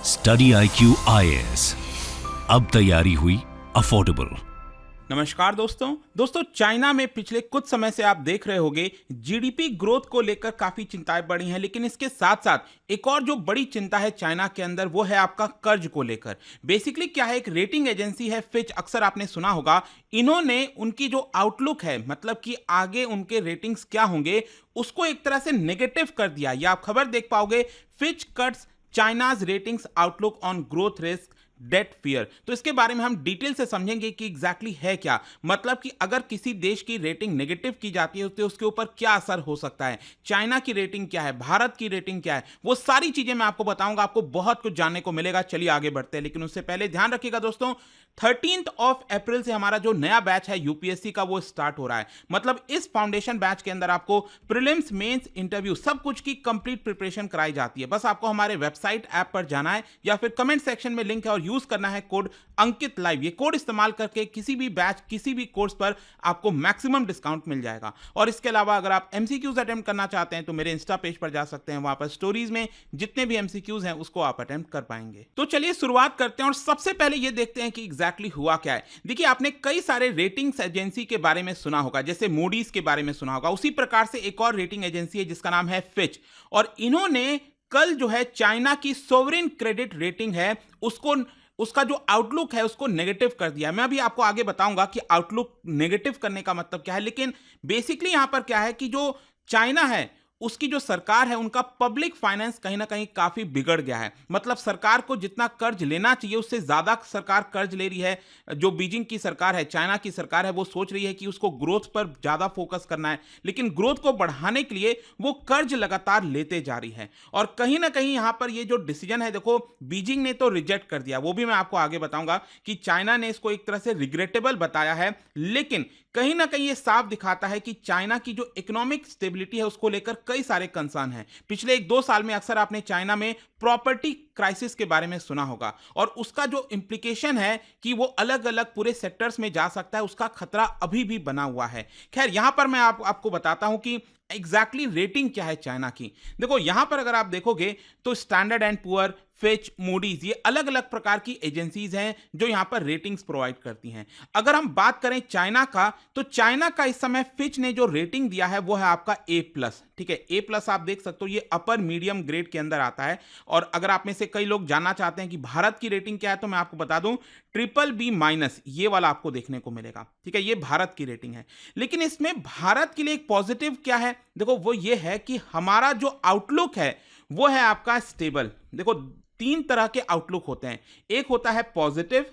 Study IQ IAS, अब तैयारी हुई अफोर्डेबल। नमस्कार दोस्तों चाइना में पिछले कुछ समय से आप देख रहे होंगे जीडीपी ग्रोथ को लेकर काफी चिंताएं बढ़ी हैं, लेकिन इसके साथ साथ एक और जो बड़ी चिंता है चाइना के अंदर वो है आपका कर्ज को लेकर। बेसिकली क्या है, एक रेटिंग एजेंसी है फिच, अक्सर आपने सुना होगा। इन्होंने उनकी जो आउटलुक है, मतलब कि आगे उनके रेटिंग्स क्या होंगे, उसको एक तरह से नेगेटिव कर दिया। या आप खबर देख पाओगे, Fitch cuts China's ratings outlook on growth risk debt fear. तो इसके बारे में हम डिटेल से समझेंगे कि एग्जैक्टली है क्या, मतलब कि अगर किसी देश की रेटिंग नेगेटिव की जाती है तो उसके ऊपर क्या असर हो सकता है, चाइना की रेटिंग क्या है, भारत की रेटिंग क्या है, वो सारी चीजें मैं आपको बताऊंगा। आपको बहुत कुछ जानने को मिलेगा। चलिए आगे बढ़ते हैं, लेकिन उससे पहले ध्यान रखिएगा दोस्तों, 13 अप्रैल से हमारा जो नया बैच है यूपीएससी का वो स्टार्ट हो रहा है। मतलब इस फाउंडेशन बैच के अंदर आपको प्रीलिम्स, मेंस, इंटरव्यू सब कुछ की कंप्लीट प्रिपरेशन कराई जाती है। बस आपको हमारे वेबसाइट ऐप पर जाना है या फिर कमेंट सेक्शन में लिंक है और यूज करना है कोड अंकित लाइव। ये कोड इस्तेमाल करके किसी भी बैच, किसी भी कोर्स पर आपको मैक्सिमम डिस्काउंट मिल जाएगा। और इसके अलावा अगर आप एमसीक्यूज अटेम्प्ट करना चाहते हैं तो मेरे इंस्टा पेज पर जा सकते हैं, वहां पर स्टोरीज में जितने भी एमसीक्यूज हैं उसको आप अटेम्प्ट कर पाएंगे। तो चलिए शुरुआत करते हैं और सबसे पहले ये देखते हैं कि एग्जैक्टली हुआ क्या है। देखिए, आपने कई सारे रेटिंग्स एजेंसी के बारे में सुना होगा, जैसे मूडीज के बारे में सुना होगा। उसी प्रकार से एक और रेटिंग एजेंसी है जिसका नाम है फिच, और इन्होंने कल जो है चाइना की सोवरेन क्रेडिट रेटिंग है उसका जो आउटलुक है उसको नेगेटिव कर दिया। मैं अभी आपको आगे बताऊंगा कि आउटलुक नेगेटिव करने का मतलब क्या है, लेकिन बेसिकली यहां पर क्या है कि जो चाइना है उसकी जो सरकार है, उनका पब्लिक फाइनेंस कहीं ना कहीं काफी बिगड़ गया है। मतलब सरकार को जितना कर्ज लेना चाहिए उससे ज्यादा सरकार कर्ज ले रही है। जो बीजिंग की सरकार है, चाइना की सरकार है, वो सोच रही है कि उसको ग्रोथ पर ज्यादा फोकस करना है, लेकिन ग्रोथ को बढ़ाने के लिए वो कर्ज लगातार लेते जा रही है। और कहीं ना कहीं यहां पर ये जो डिसीजन है, देखो बीजिंग ने तो रिजेक्ट कर दिया, वो भी मैं आपको आगे बताऊंगा कि चाइना ने इसको एक तरह से रिग्रेटेबल बताया है, लेकिन कहीं ना कहीं ये साफ दिखाता है कि चाइना की जो इकोनॉमिक स्टेबिलिटी है उसको लेकर कई सारे कंसर्न हैं। पिछले 1-2 साल में अक्सर आपने चाइना में प्रॉपर्टी क्राइसिस के बारे में सुना होगा, और उसका जो इंप्लीकेशन है कि वो अलग अलग पूरे सेक्टर्स में जा सकता है, उसका खतरा अभी भी बना हुआ है। खैर, यहां पर मैं आपको बताता हूं कि एग्जैक्टली रेटिंग क्या है चाइना की। देखो, यहां पर अगर आप देखोगे तो standard and poor, Fitch, Moody's, ये अलग अलग प्रकार की एजेंसीज हैं जो यहां पर रेटिंग्स प्रोवाइड करती हैं। अगर हम बात करें चाइना का, तो चाइना का इस समय फिच ने जो रेटिंग दिया है वो है आपका A+। ठीक है, A+ आप देख सकते हो, ये अपर मीडियम ग्रेड के अंदर आता है। और अगर आप में से कई लोग जानना चाहते हैं कि भारत की रेटिंग क्या है, तो मैं आपको बता दूं, BBB-, ये वाला आपको देखने को मिलेगा। ठीक है, ये भारत की रेटिंग है। लेकिन इसमें भारत के लिए एक पॉजिटिव क्या है, देखो वो ये है कि हमारा जो आउटलुक है वो है आपका स्टेबल। देखो, 3 तरह के आउटलुक होते हैं, एक होता है पॉजिटिव,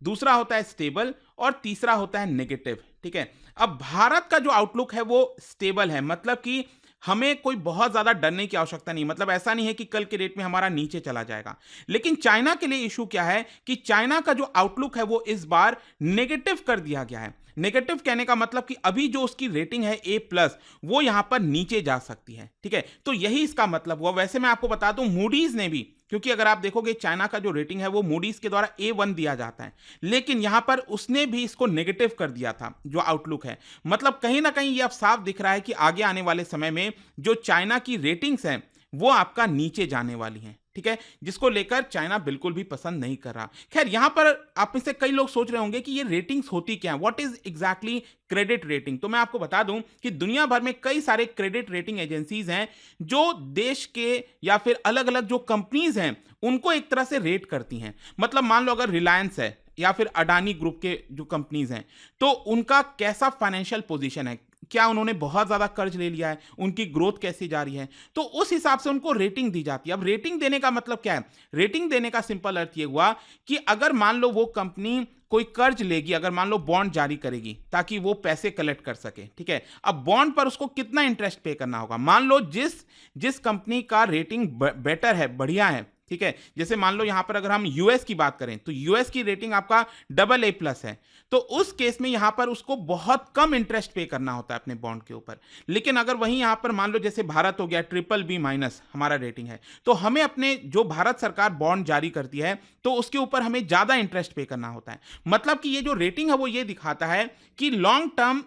दूसरा होता है स्टेबल, और तीसरा होता है नेगेटिव। ठीक है, अब भारत का जो आउटलुक है वो स्टेबल है, मतलब कि हमें कोई बहुत ज्यादा डरने की आवश्यकता नहीं। मतलब ऐसा नहीं है कि कल के रेट में हमारा नीचे चला जाएगा। लेकिन चाइना के लिए इशू क्या है कि चाइना का जो आउटलुक है वो इस बार नेगेटिव कर दिया गया है। नेगेटिव कहने का मतलब कि अभी जो उसकी रेटिंग है A+, वो यहां पर नीचे जा सकती है। ठीक है, तो यही इसका मतलब हुआ। वैसे मैं आपको बता दूं, मूडीज ने भी, क्योंकि अगर आप देखोगे चाइना का जो रेटिंग है वो मूडीज के द्वारा A1 दिया जाता है, लेकिन यहां पर उसने भी इसको नेगेटिव कर दिया था जो आउटलुक है। मतलब कहीं ना कहीं ये अब साफ दिख रहा है कि आगे आने वाले समय में जो चाइना की रेटिंग्स हैं वो आपका नीचे जाने वाली हैं। ठीक है, जिसको लेकर चाइना बिल्कुल भी पसंद नहीं कर रहा। खैर, यहां पर आप में से कई लोग सोच रहे होंगे कि ये रेटिंग्स होती क्या है, what is exactly credit rating. तो मैं आपको बता दूं कि दुनिया भर में कई सारे क्रेडिट रेटिंग एजेंसीज हैं जो देश के या फिर अलग अलग जो कंपनीज हैं उनको एक तरह से रेट करती हैं। मतलब मान लो अगर रिलायंस है या फिर अडानी ग्रुप के जो कंपनीज हैं, तो उनका कैसा फाइनेंशियल पोजीशन है, क्या उन्होंने बहुत ज्यादा कर्ज ले लिया है, उनकी ग्रोथ कैसी जा रही है, तो उस हिसाब से उनको रेटिंग दी जाती है। अब रेटिंग देने का मतलब क्या है, रेटिंग देने का सिंपल अर्थ ये हुआ कि अगर मान लो वो कंपनी कोई कर्ज लेगी, अगर मान लो बॉन्ड जारी करेगी ताकि वो पैसे कलेक्ट कर सके। ठीक है, अब बॉन्ड पर उसको कितना इंटरेस्ट पे करना होगा। मान लो जिस कंपनी का रेटिंग बेटर है, बढ़िया है, ठीक है, जैसे मान लो यहां पर अगर हम यूएस की बात करें तो यूएस की रेटिंग आपका AA+ है, तो उस केस में यहां पर उसको बहुत कम इंटरेस्ट पे करना होता है अपने बॉन्ड के ऊपर। लेकिन अगर वहीं यहां पर मान लो जैसे भारत हो गया, BBB- हमारा रेटिंग है, तो हमें अपने जो भारत सरकार बॉन्ड जारी करती है तो उसके ऊपर हमें ज्यादा इंटरेस्ट पे करना होता है। मतलब कि ये जो रेटिंग है वो ये दिखाता है कि लॉन्ग टर्म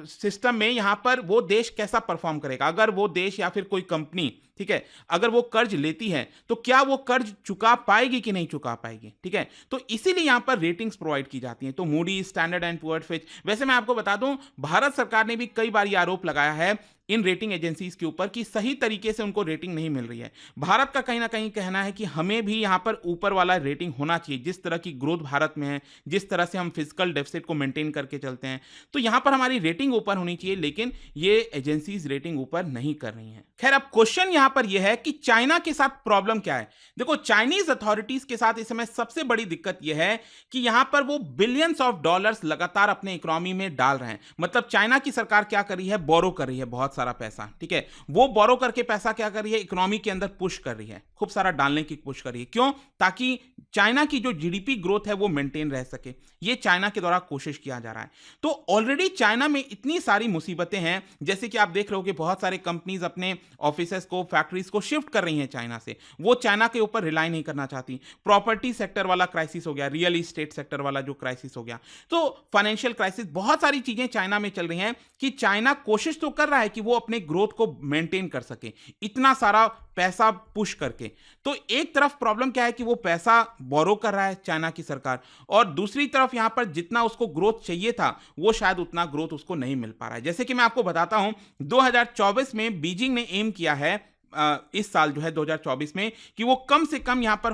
सिस्टम में यहां पर वो देश कैसा परफॉर्म करेगा। अगर वो देश या फिर कोई कंपनी ठीक है, अगर वो कर्ज लेती है तो क्या वो कर्ज चुका पाएगी कि नहीं चुका पाएगी, ठीक है। तो इसीलिए यहां पर रेटिंग्स प्रोवाइड की जाती हैं। तो Moody, standard and poor, Fitch, वैसे मैं आपको बता दूं भारत सरकार ने भी कई बार ये आरोप लगाया है इन रेटिंग एजेंसीज के ऊपर कि सही तरीके से उनको रेटिंग नहीं मिल रही है। भारत का कहीं ना कहीं कहना है कि हमें भी यहां पर ऊपर वाला रेटिंग होना चाहिए। जिस तरह की ग्रोथ भारत में है, जिस तरह से हम फिजिकल डेफिसिट को मेंटेन करके चलते हैं, तो यहां पर हमारी रेटिंग ऊपर होनी चाहिए, लेकिन ये एजेंसीज रेटिंग ऊपर नहीं कर रही हैं। खैर, अब क्वेश्चन यहां पर यह है कि चाइना के साथ प्रॉब्लम क्या है। देखो, चाइनीज अथॉरिटीज के साथ इस समय सबसे बड़ी दिक्कत यह है कि यहां पर वो बिलियंस ऑफ डॉलर्स लगातार अपने इकोनॉमी में डाल रहे हैं। मतलब चाइना की सरकार क्या कर रही है, बोरो कर रही है बहुत सारा पैसा, ठीक है। वो बोरो करके पैसा क्या कर रही है, इकोनॉमी के अंदर पुश कर रही है, खूब सारा डालने की पुश कर रही है। क्यों? ताकि चाइना की जो जीडीपी ग्रोथ है वो मेंटेन रह सके। ये चाइना के द्वारा कोशिश किया जा रहा है। तो ऑलरेडी चाइना में इतनी सारी मुसीबतें हैं, जैसे कि आप देख रहे हो कि बहुत सारे कंपनीज अपने ऑफिसेस को, फैक्ट्रीज को शिफ्ट कर रही हैं चाइना से। वो चाइना के ऊपर रिलाई नहीं करना चाहती। प्रॉपर्टी सेक्टर वाला क्राइसिस हो गया, रियल एस्टेट सेक्टर वाला जो क्राइसिस हो गया, तो फाइनेंशियल क्राइसिस, बहुत सारी चीजें चाइना में चल रही हैं कि चाइना कोशिश तो कर रहा है कि वो अपने ग्रोथ को मेंटेन कर सके, इतना सारा पैसा पुश करके। तो एक तरफ प्रॉब्लम क्या है कि वो पैसा बोरो कर रहा है चाइना की सरकार, और दूसरी तरफ यहां पर जितना उसको ग्रोथ चाहिए था वो शायद उतना ग्रोथ उसको नहीं मिल पा रहा है। जैसे कि मैं आपको बताता हूं, 2024 में बीजिंग ने एम किया है इस साल जो है 2024 में कि वो कम से कम यहां पर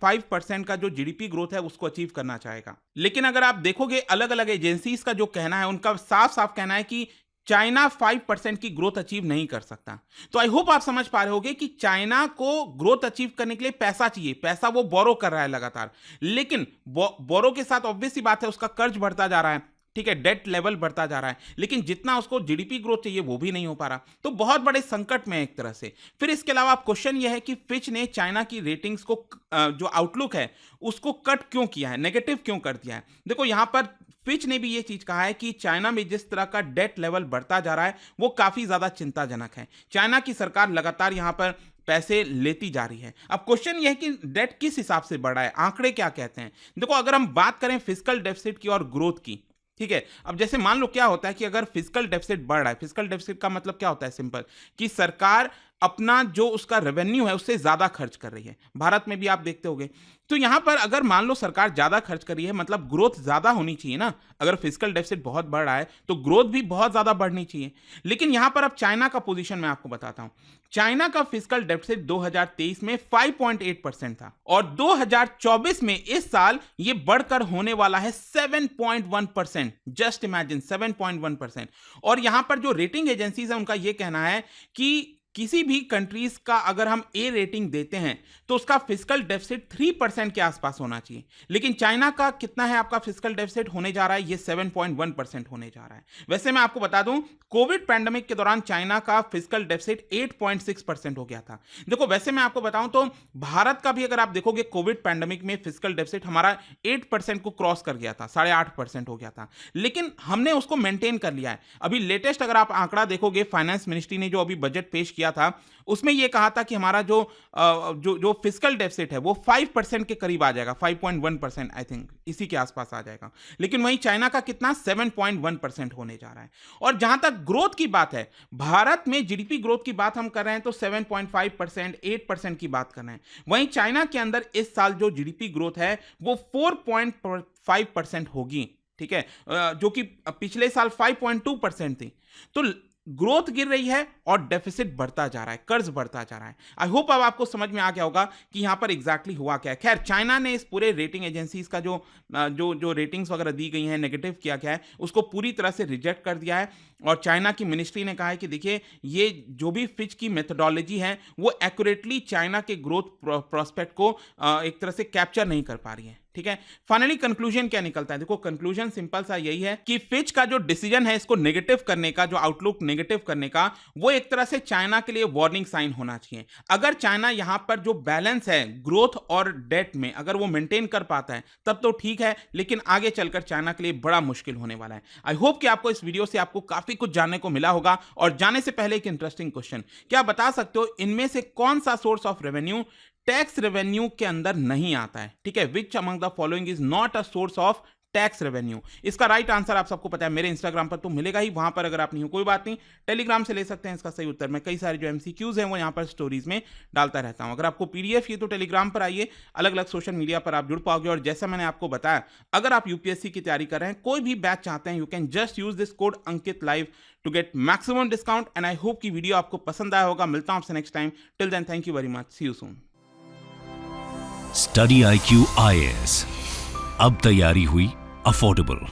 5% का जो जीडीपी ग्रोथ है उसको अचीव करना चाहेगा। लेकिन अगर आप देखोगे अलग अलग एजेंसीज का जो कहना है, उनका साफ साफ कहना है कि चाइना 5% की ग्रोथ अचीव नहीं कर सकता। तो आई होप आप समझ पा रहे होगे कि चाइना को ग्रोथ अचीव करने के लिए पैसा चाहिए। पैसा वो बोरो कर रहा है लगातार, लेकिन बोरो के साथ ऑब्वियस सी बात है उसका कर्ज बढ़ता जा रहा है, ठीक है, डेट लेवल बढ़ता जा रहा है, लेकिन जितना उसको जीडीपी ग्रोथ चाहिए वो भी नहीं हो पा रहा। तो बहुत बड़े संकट में एक तरह से। फिर इसके अलावा क्वेश्चन यह है कि फिच ने चाइना की रेटिंग्स को जो आउटलुक है उसको कट क्यों किया है, नेगेटिव क्यों कर दिया है। देखो, यहां पर फिच ने भी ये चीज कहा है कि चाइना में जिस तरह का डेट लेवल बढ़ता जा रहा है वो काफी ज्यादा चिंताजनक है। चाइना की सरकार लगातार यहां पर पैसे लेती जा रही है। अब क्वेश्चन यह है कि डेट किस हिसाब से बढ़ा है, आंकड़े क्या कहते हैं। देखो, अगर हम बात करें फिजिकल डेफिसिट की और ग्रोथ की, ठीक है, अब जैसे मान लो क्या होता है कि अगर फिजिकल डेफिसिट बढ़ रहा है, फिजिकल डेफिसिट का मतलब क्या होता है, सिंपल, कि सरकार अपना जो उसका रेवेन्यू है उससे ज्यादा खर्च कर रही है। भारत में भी आप देखते होंगे। तो यहां पर अगर मान लो सरकार ज्यादा खर्च कर रही है, मतलब ग्रोथ ज्यादा होनी चाहिए ना। अगर फिजिकल डेफिसिट बहुत बढ़ रहा है तो ग्रोथ भी बहुत ज्यादा बढ़नी चाहिए। लेकिन यहां पर अब चाइना का पोजीशन मैं आपको बताता हूं। चाइना का फिजिकल डेफिसिट 2023 में 5.8% था, और 2024 में इस साल ये बढ़कर होने वाला है 7.1%। Just imagine, 7.1%। और यहां पर जो रेटिंग एजेंसीज है उनका यह कहना है कि किसी भी कंट्रीज का अगर हम ए रेटिंग देते हैं तो उसका फिजिकल डेफिसिट 3% के आसपास होना चाहिए। लेकिन चाइना का कितना है आपका फिजिकल डेफिसिट होने जा रहा है, ये 7.1% होने जा रहा है। वैसे मैं आपको बता दूं, कोविड पैंडेमिक के दौरान चाइना का फिजिकल डेफिसिट 8.6% हो गया था। देखो, वैसे मैं आपको बताऊं तो भारत का भी अगर आप देखोगे कोविड पैंडेमिक में फिजिकल डेफिसिट हमारा 8% को क्रॉस कर गया था, 8.5% हो गया था, लेकिन हमने उसको मेंटेन कर लिया है। अभी लेटेस्ट अगर आप आंकड़ा देखोगे, फाइनेंस मिनिस्ट्री ने जो अभी बजट पेश किया था उसमें यह कहा था कि हमारा जो फिजिकल डेफिसिट है वो 5% के करीब आ जाएगा, 5.1% आई थिंक, इसी के आसपास आ जाएगा। लेकिन वहीं चाइना का कितना, 7.1% होने जा रहा है। और जहां तक ग्रोथ की बात है, भारत में जीडीपी ग्रोथ की बात हम कर रहे हैं तो 7.5%, 8% की बात कर रहे हैं। वहीं चाइना के अंदर इस साल जो जीडीपी ग्रोथ है वो 4.5% होगी, ठीक है, जो कि पिछले साल 5.2% थी। तो ग्रोथ गिर रही है और डेफिसिट बढ़ता जा रहा है, कर्ज बढ़ता जा रहा है। आई होप अब आपको समझ में आ गया होगा कि यहां पर एग्जैक्टली हुआ क्या है। खैर, चाइना ने इस पूरे रेटिंग एजेंसीज का जो रेटिंग्स वगैरह दी गई हैं, नेगेटिव किया गया है, उसको पूरी तरह से रिजेक्ट कर दिया है। और चाइना की मिनिस्ट्री ने कहा है कि देखिए, ये जो भी फिच की मेथोडोलॉजी है वो एक्यूरेटली चाइना के ग्रोथ प्रोस्पेक्ट को एक तरह से कैप्चर नहीं कर पा रही है, ठीक है। फाइनली कंक्लूजन क्या निकलता है, देखो कंक्लूजन सिंपल सा यही है कि फिच का जो डिसीजन है इसको नेगेटिव करने का, जो आउटलुक नेगेटिव करने का, वो एक तरह से चाइना के लिए वार्निंग साइन होना चाहिए। अगर चाइना यहां पर जो बैलेंस है ग्रोथ और डेट में अगर वो मेंटेन कर पाता है तब तो ठीक है, लेकिन आगे चलकर चाइना के लिए बड़ा मुश्किल होने वाला है। आई होप कि आपको इस वीडियो से आपको काफी कुछ जानने को मिला होगा। और जाने से पहले एक इंटरेस्टिंग क्वेश्चन, क्या बता सकते हो इनमें से कौन सा source of revenue tax revenue के अंदर नहीं आता है, ठीक है, which among the following is not a source of tax revenue. इसका राइट आंसर आप सबको पता है, मेरे इंस्टाग्राम पर तो मिलेगा ही, वहां पर अगर आप नहीं हो कोई बात नहीं, टेलीग्राम से ले सकते हैं इसका सही उत्तर। मैं कई सारे जो एमसीक्यूज हैं वो यहाँ पर स्टोरीज में डालता रहता हूँ। अगर आपको पीडीएफ ये तो टेलीग्राम पर आइए, अलग अलग सोशल मीडिया पर आप जुड़ पाओगे। और जैसा मैंने आपको बताया, अगर आप यूपीएससी की तैयारी कर रहे हैं, कोई भी बैच चाहते हैं, you can just use this code Ankit live to get maximum discount. And I hope कि वीडियो आपको पसंद आया होगा। मिलता हूं आपसे next time. Till then, thank you very much, see you soon. Study IQ IAS, अब तैयारी हुई अफोर्डेबल।